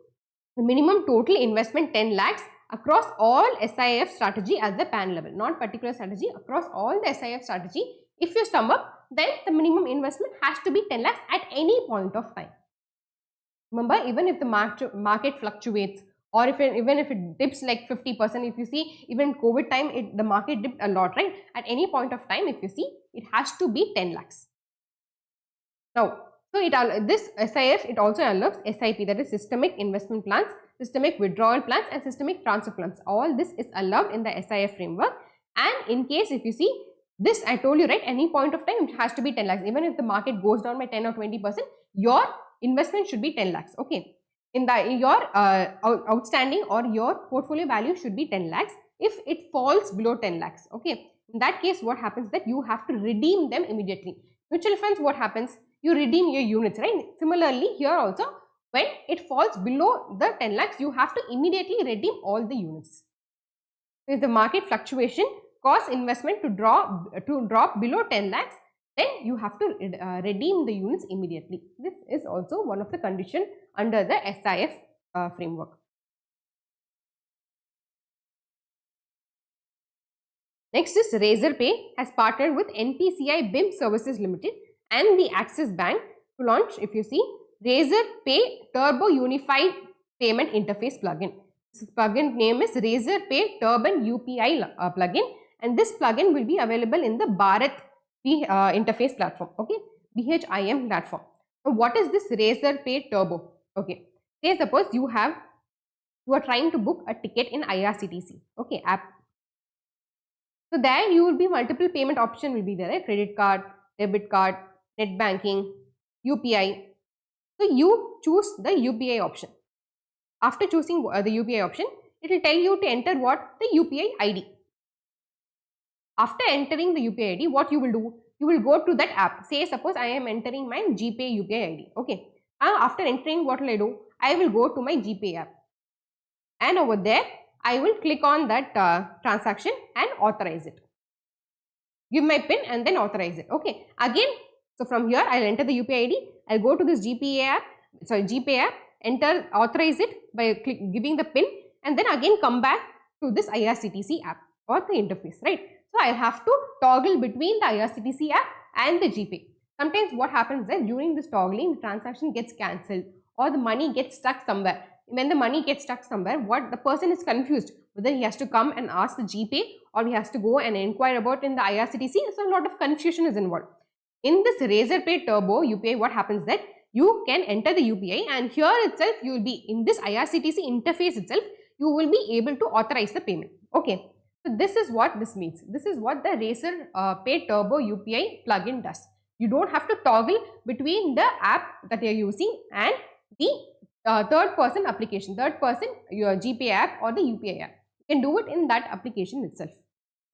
the minimum total investment 10 lakhs across all SIF strategy at the PAN level, not particular strategy, across all the SIF strategy. If you sum up, then the minimum investment has to be 10 lakhs at any point of time. Remember, even if the market fluctuates, or even if it dips like 50%, if you see, even COVID time, the market dipped a lot, right? At any point of time, if you see, it has to be 10 lakhs. Now, so this SIF, it also allows SIP, that is systemic investment plans, systemic withdrawal plans and systemic transfer plans. All this is allowed in the SIF framework. And in case, if you see, this I told you, right, any point of time it has to be 10 lakhs. Even if the market goes down by 10 or 20%, your investment should be 10 lakhs. Okay, your outstanding or your portfolio value should be 10 lakhs if it falls below 10 lakhs. Okay, in that case, what happens that you have to redeem them immediately. Mutual funds, what happens? You redeem your units, right? Similarly, here also, when it falls below the 10 lakhs, you have to immediately redeem all the units. If the market fluctuation cause investment to drop below 10 lakhs, then you have to redeem the units immediately. This is also one of the conditions under the SIF framework. Next is Razorpay has partnered with NPCI BIM Services Limited and the Axis Bank to launch, if you see, Razorpay Turbo Unified Payment Interface plugin. This plugin name is Razorpay Turbo UPI plugin, and this plugin will be available in the Bharat interface platform. Okay, BHIM platform. So what is this Razorpay Turbo? Okay, say suppose you are trying to book a ticket in IRCTC. Okay, app. So there you will be multiple payment option will be there, right? Credit card, debit card, net banking, UPI. So you choose the UPI option. After choosing the UPI option, it will tell you to enter what? The UPI ID. After entering the UPI ID, what you will do? You will go to that app. Say suppose I am entering my GPay UPI ID. Okay. After entering, what will I do? I will go to my GPay app. And over there, I will click on that transaction and authorize it. Give my PIN and then authorize it. Okay. Again, so from here, I'll enter the UPI ID. I'll go to this GPay app, enter, authorize it by giving the PIN, and then again come back to this IRCTC app or the interface, right? So I have to toggle between the IRCTC app and the GPay. Sometimes what happens is during this toggling, the transaction gets cancelled, or the money gets stuck somewhere. When the money gets stuck somewhere, what the person is confused whether he has to come and ask the GPay or he has to go and inquire about in the IRCTC. So a lot of confusion is involved. In this Razorpay Turbo UPI, what happens that you can enter the UPI and here itself you will be in this IRCTC interface itself, you will be able to authorize the payment. Okay. So this is what this means. This is what the Razorpay Turbo UPI plugin does. You don't have to toggle between the app that you are using and the third person application, third person your GPay app or the UPI app. You can do it in that application itself.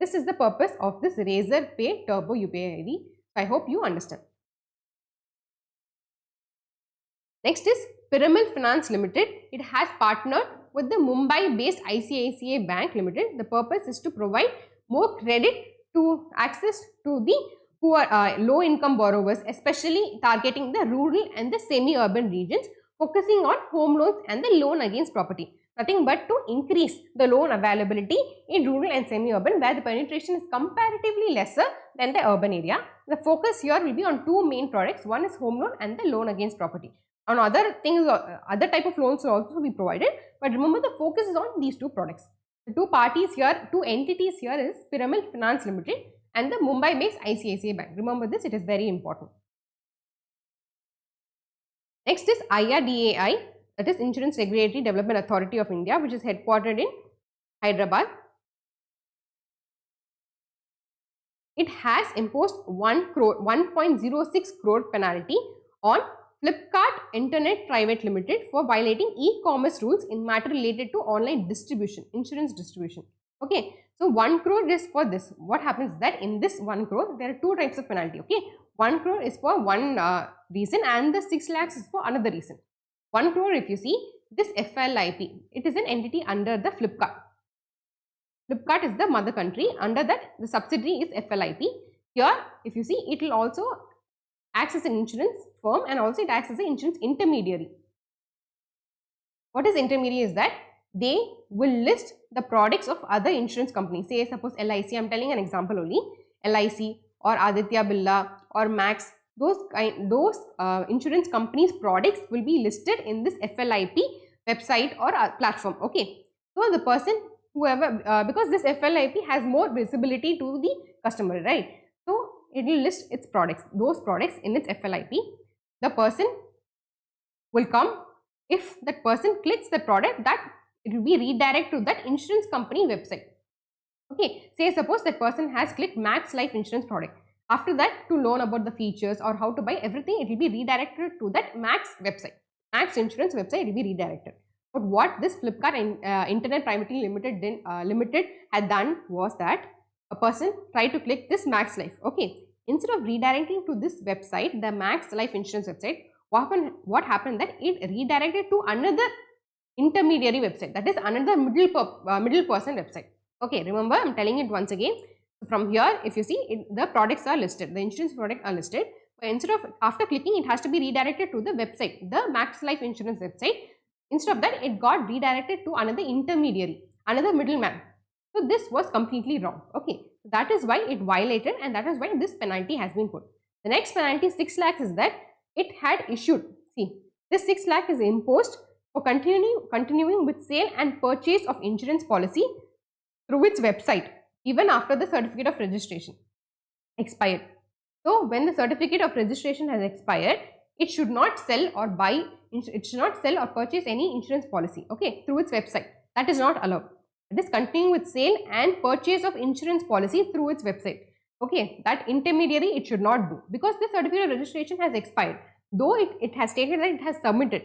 This is the purpose of this Razorpay Turbo UPI ID. I hope you understand. Next is Piramal Finance Limited. It has partnered with the Mumbai-based ICICI Bank Limited. The purpose is to provide more credit to access to the poor low-income borrowers, especially targeting the rural and the semi-urban regions, focusing on home loans and the loan against property. Nothing but to increase the loan availability in rural and semi-urban where the penetration is comparatively lesser than the urban area. The focus here will be on two main products. One is home loan and the loan against property. On other things, other type of loans will also be provided, but remember the focus is on these two products. The two parties here, two entities here is Piramal Finance Limited and the Mumbai-based ICICI Bank. Remember this, it is very important. Next is IRDAI, that is Insurance Regulatory Development Authority of India, which is headquartered in Hyderabad. It has imposed 1.06 crore penalty on Flipkart Internet Private Limited for violating e-commerce rules in matter related to online distribution, insurance distribution. Okay, so 1 crore is for this. What happens is that in this 1 crore, there are two types of penalty. Okay, 1 crore is for one reason and the 6 lakhs is for another reason. 1 crore, if you see, this FLIP, it is an entity under the Flipkart. Flipkart is the mother country. Under that, the subsidiary is FLIP. Here, if you see, it will also acts as an insurance firm and also it acts as an insurance intermediary. What is intermediary is that they will list the products of other insurance companies. Say suppose LIC, I am telling an example only, LIC or Aditya Birla or Max, those insurance companies products will be listed in this FLIP website or platform. Okay, so the person whoever because this FLIP has more visibility to the customer, right? So it will list its products, those products in its FLIP. The person will come, if that person clicks the product, that it will be redirected to that insurance company website. Okay, say suppose that person has clicked Max Life Insurance product. After that, to learn about the features or how to buy everything, it will be redirected to that Max website, Max Insurance website. It will be redirected. But what this Flipkart Internet Private Limited had done was that a person tried to click this Max Life. Okay, instead of redirecting to this website, the Max Life Insurance website, what happened that it redirected to another intermediary website, that is another middle person website. Okay, remember I am telling it once again. From here, if you see, the products are listed, the insurance products are listed. But instead of after clicking, it has to be redirected to the website, the Max Life Insurance website. Instead of that, it got redirected to another intermediary, another middleman. So this was completely wrong. Okay, that is why it violated and that is why this penalty has been put. The next penalty, 6 lakhs, is that it had issued. See, this 6 lakh is imposed for continuing with sale and purchase of insurance policy through its website even after the certificate of registration expired. So when the certificate of registration has expired, it should not sell or buy, it should not sell or purchase any insurance policy, okay, through its website. That is not allowed. It is continuing with sale and purchase of insurance policy through its website. Okay, that intermediary it should not do because the certificate of registration has expired. Though it has stated that it has submitted,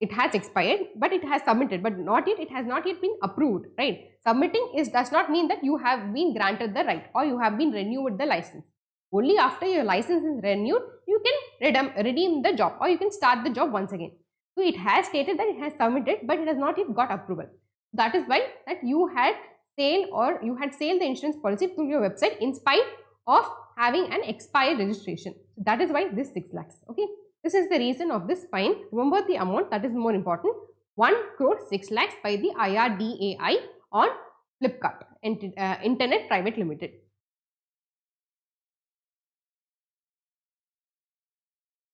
it has expired, but it has submitted, but not yet, it has not yet been approved, right? Submitting does not mean that you have been granted the right or you have been renewed the license. Only after your license is renewed, you can redeem the job or you can start the job once again. So it has stated that it has submitted, but it has not yet got approval. That is why that you had sold the insurance policy through your website in spite of having an expired registration. That is why this 6 lakhs. Okay. This is the reason of this fine. Remember the amount, that is more important. 1 crore 6 lakhs by the IRDAI on Flipkart Internet Private Limited.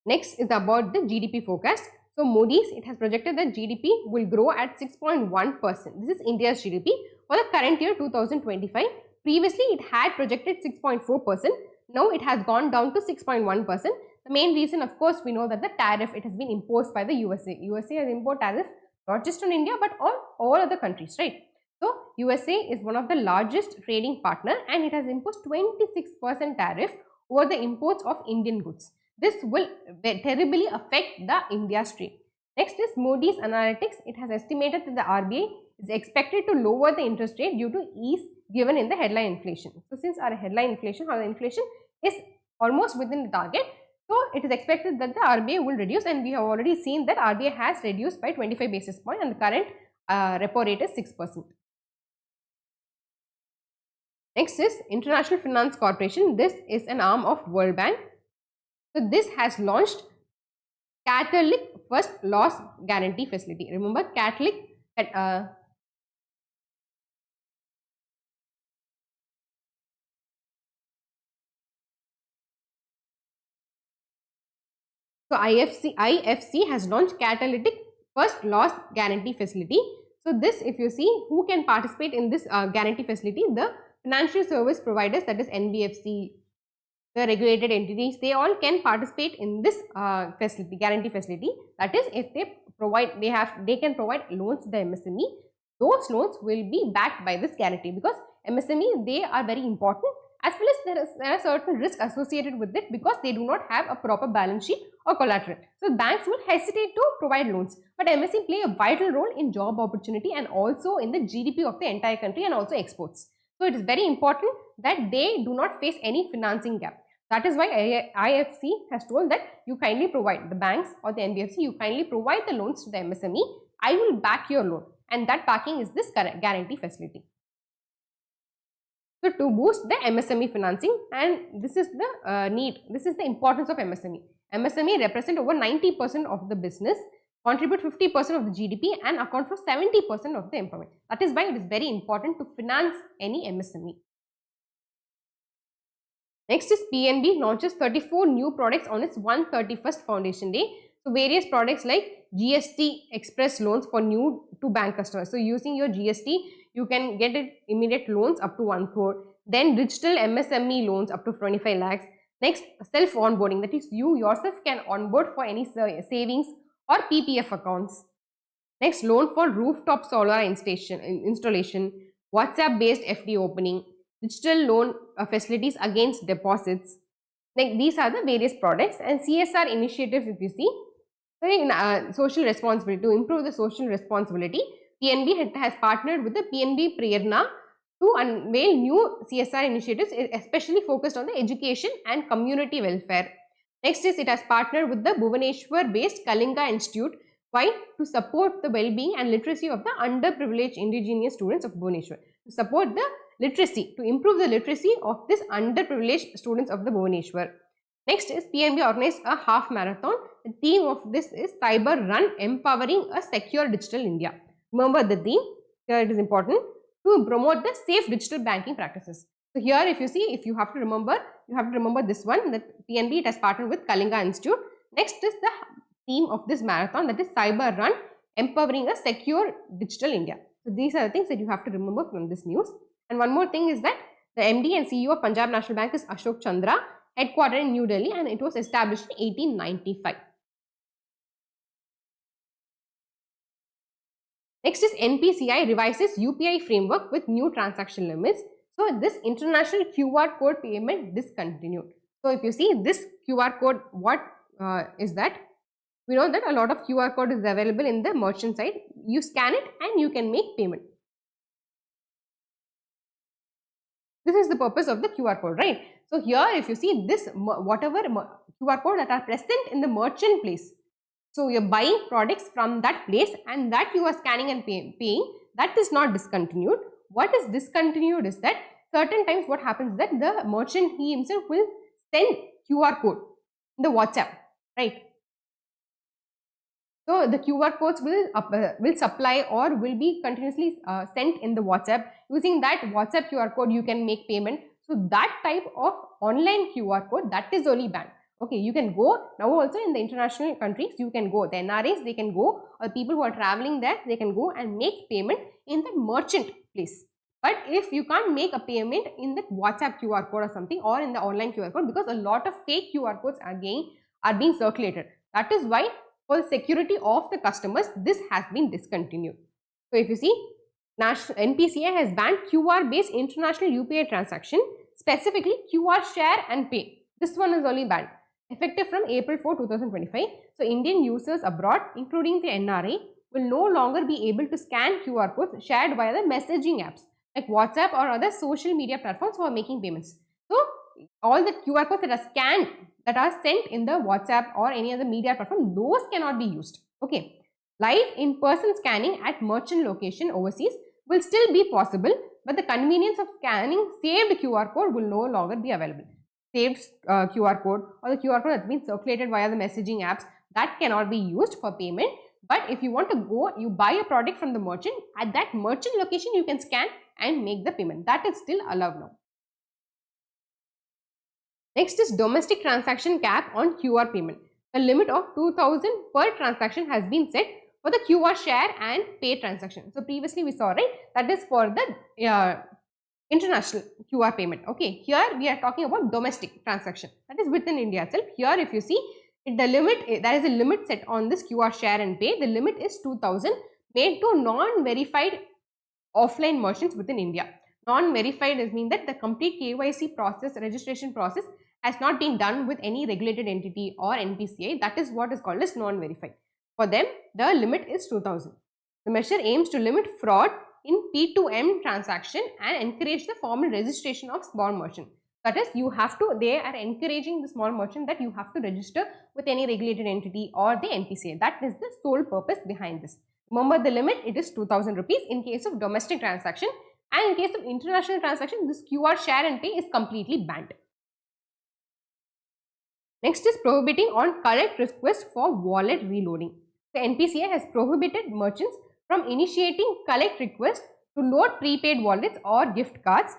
Next is about the GDP forecast. So Moody's, it has projected that GDP will grow at 6.1%. This is India's GDP for the current year 2025. Previously, it had projected 6.4%. Now it has gone down to 6.1%. The main reason, of course, we know that the tariff, it has been imposed by the USA. USA has imposed tariff not just on India but on all other countries, right? So USA is one of the largest trading partner and it has imposed 26% tariff over the imports of Indian goods. This will terribly affect the India's trade. Next is Moody's Analytics. It has estimated that the RBI is expected to lower the interest rate due to ease given in the headline inflation. So since our headline inflation or the inflation is almost within the target, so it is expected that the RBI will reduce, and we have already seen that RBI has reduced by 25 basis points and the current repo rate is 6%. Next is International Finance Corporation. This is an arm of World Bank. So this has launched Catholic First Loss Guarantee Facility. Remember Catholic So IFC has launched Catalytic First Loss Guarantee Facility. So this, if you see, who can participate in this guarantee facility? The financial service providers, that is NBFC, the regulated entities, they all can participate in this facility, guarantee facility. That is, if they provide, they can provide loans to the MSME. Those loans will be backed by this guarantee, because MSME, they are very important, as well as there are certain risks associated with it because they do not have a proper balance sheet or collateral. So banks will hesitate to provide loans, but MSME play a vital role in job opportunity and also in the GDP of the entire country and also exports. So it is very important that they do not face any financing gap. That is why IFC has told that you kindly provide, the banks or the NBFC, you kindly provide the loans to the MSME. I will back your loan, and that backing is this guarantee facility. So to boost the MSME financing, and this is the need, this is the importance of MSME. MSME represent over 90% of the business, contribute 50% of the GDP and account for 70% of the employment. That is why it is very important to finance any MSME. Next is PNB launches 34 new products on its 131st Foundation Day. So various products like GST Express loans for new to bank customers. So using your GST, you can get it immediate loans up to 1 crore. Then digital MSME loans up to 25 lakhs. Next, self onboarding, that is you yourself can onboard for any savings or PPF accounts. Next, loan for rooftop solar installation, WhatsApp based FD opening, digital loan facilities against deposits. Like these are the various products, and CSR initiatives, if you see, so in social responsibility, to improve the social responsibility, PNB has partnered with the PNB Prerna to unveil new CSR initiatives, especially focused on the education and community welfare. Next is it has partnered with the Bhubaneswar based Kalinga Institute. Why? To support the well-being and literacy of the underprivileged indigenous students of Bhubaneswar. To support the literacy, to improve the literacy of this underprivileged students of the Bhubaneswar. Next is PNB organized a half marathon. The theme of this is Cyber Run, Empowering a Secure Digital India. Remember the theme, here it is important, to promote the safe digital banking practices. So here if you see, if you have to remember this one, that PNB, it has partnered with Kalinga Institute. Next is the theme of this marathon, that is Cyber Run, Empowering a Secure Digital India. So these are the things that you have to remember from this news. And one more thing is that the MD and CEO of Punjab National Bank is Ashok Chandra, headquartered in New Delhi, and it was established in 1895. Next is NPCI revises UPI framework with new transaction limits. So this international QR code payment discontinued. So if you see this QR code, what is that? We know that a lot of QR code is available in the merchant side. You scan it and you can make payment. This is the purpose of the QR code, right? So here if you see this, whatever QR code that are present in the merchant place, so you're buying products from that place and that you are scanning and paying, that is not discontinued. What is discontinued is that certain times what happens is that the merchant, he himself will send QR code in the WhatsApp, right? So the QR codes will supply or will be continuously sent in the WhatsApp. Using that WhatsApp QR code, you can make payment. So that type of online QR code, that is only banned. Okay, you can go now also in the international countries, you can go. The NRIs, they can go, or people who are traveling there, they can go and make payment in the merchant place. But if you can't make a payment in the WhatsApp QR code or something, or in the online QR code, because a lot of fake QR codes again are being circulated. That is why for the security of the customers, this has been discontinued. So if you see, NPCI has banned QR based international UPI transaction, specifically QR share and pay. This one is only banned, effective from April 4, 2025. So Indian users abroad, including the NRA, will no longer be able to scan QR codes shared via the messaging apps like WhatsApp or other social media platforms for making payments. So all the QR codes that are scanned, that are sent in the WhatsApp or any other media platform, those cannot be used. Okay. Live in-person scanning at merchant location overseas will still be possible, but the convenience of scanning saved QR code will no longer be available. Saved QR code or the QR code that's been circulated via the messaging apps, that cannot be used for payment. But if you want to go, you buy a product from the merchant, at that merchant location you can scan and make the payment. That is still allowed now. Next is domestic transaction cap on QR payment. A limit of 2000 per transaction has been set for the QR share and pay transaction. So previously we saw, right, that is for the international QR payment. Okay, here we are talking about domestic transaction, that is within India itself. Here if you see, the limit, there is a limit set on this QR share and pay. The limit is 2000, made to non-verified offline merchants within India. Non-verified is mean that the complete KYC process, registration process has not been done with any regulated entity or NPCI. That is what is called as non-verified. For them, the limit is 2000. The measure aims to limit fraud in P2M transaction and encourage the formal registration of small merchant. That is, you have to, they are encouraging the small merchant that you have to register with any regulated entity or the NPCI. That is the sole purpose behind this. Remember the limit, it is 2000 rupees in case of domestic transaction, and in case of international transaction, this QR share and pay is completely banned. Next is prohibiting on collect request for wallet reloading. The NPCI has prohibited merchants from initiating collect requests to load prepaid wallets or gift cards.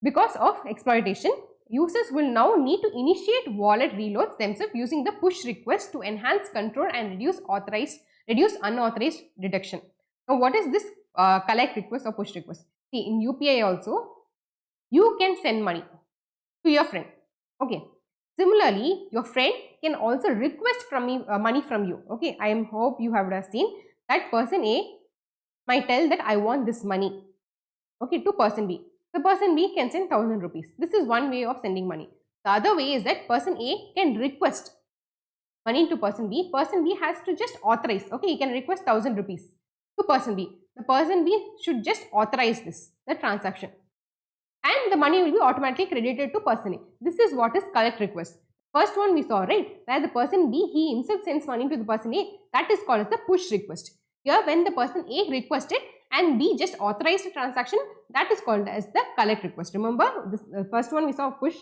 Because of exploitation, users will now need to initiate wallet reloads themselves using the push request to enhance control and reduce unauthorized deduction. Now, what is this collect request or push request? See, in UPI also, you can send money to your friend. Okay. Similarly, your friend can also request from me money from you. Okay, I hope you have seen that person A might tell that I want this money. Okay, to person B. The person B can send 1000 rupees. This is one way of sending money. The other way is that person A can request money to person B. Person B has to just authorize. Okay, he can request 1000 rupees to person B. The person B should just authorize this, the transaction, and the money will be automatically credited to person A. This is what is collect request. First one we saw, right, where the person B, he himself sends money to the person A. That is called as the push request. Here, when the person A requested and B just authorized the transaction, that is called as the collect request. Remember, this first one we saw push.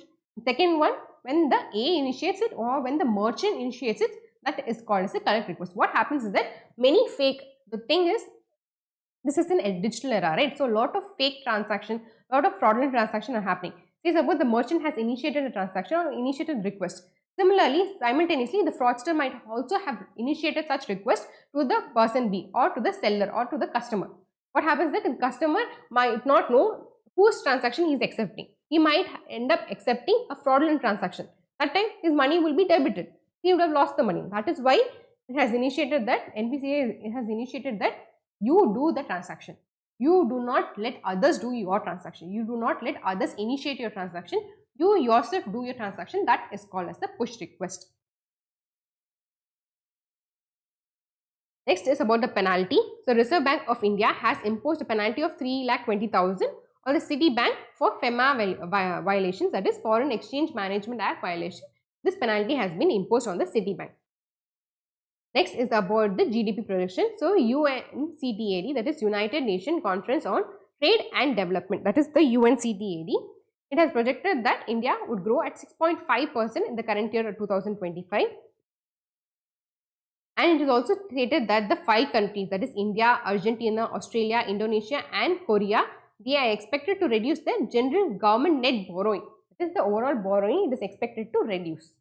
Second one, when the A initiates it or when the merchant initiates it, that is called as a collect request. What happens is that many fake, the thing is, this is in a digital era, right? So, a lot of fake transaction, a lot of fraudulent transaction are happening. Say suppose the merchant has initiated a transaction or initiated request. Similarly, simultaneously, the fraudster might also have initiated such request to the person B or to the seller or to the customer. What happens is that the customer might not know whose transaction he is accepting. He might end up accepting a fraudulent transaction. That time his money will be debited. He would have lost the money. That is why it has initiated that, NPCI has initiated that you do the transaction. You do not let others do your transaction. You do not let others initiate your transaction. You yourself do your transaction. That is called as the push request. Next is about the penalty. So, Reserve Bank of India has imposed a penalty of 3,20,000 on the Citibank for FEMA violations, that is Foreign Exchange Management Act violation. This penalty has been imposed on the Citibank. Next is about the GDP projection. So, UNCTAD, that is United Nations Conference on Trade and Development, that is the UNCTAD. It has projected that India would grow at 6.5% in the current year of 2025. And it is also stated that the 5 countries, that is India, Argentina, Australia, Indonesia and Korea, they are expected to reduce their general government net borrowing. That is the overall borrowing, it is expected to reduce.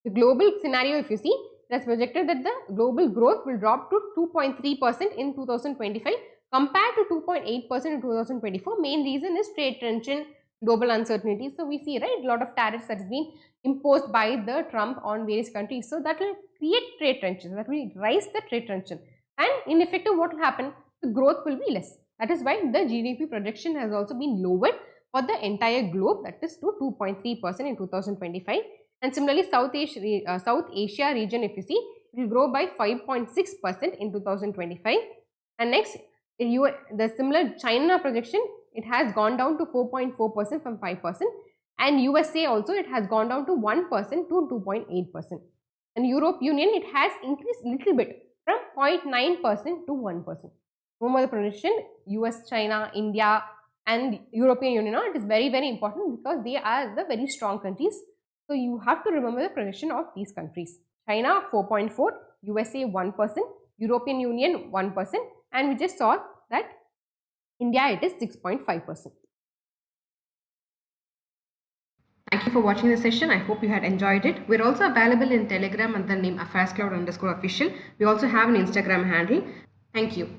The global scenario, if you see, it has projected that the global growth will drop to 2.3% in 2025 compared to 2.8% in 2024. Main reason is trade tension, global uncertainty. So we see, right, a lot of tariffs that has been imposed by the Trump on various countries. So that will create trade tension, that will rise the trade tension, and in effect what will happen, the growth will be less. That is why the GDP projection has also been lowered for the entire globe, that is to 2.3% in 2025. And similarly, South Asia region, if you see, it will grow by 5.6% in 2025. And next, the similar China projection, it has gone down to 4.4% from 5%. And USA also, it has gone down to 1% to 2.8%. And Europe Union, it has increased little bit from 0.9% to 1%. Remember the projection, US, China, India and European Union, it is very, very important because they are the very strong countries. So you have to remember the projection of these countries. China 4.4, USA 1%, European Union 1%, and we just saw that India, it is 6.5%. Thank you for watching the session. I hope you had enjoyed it. We're also available in Telegram under the name AffairsCloud_official. We also have an Instagram handle. Thank you.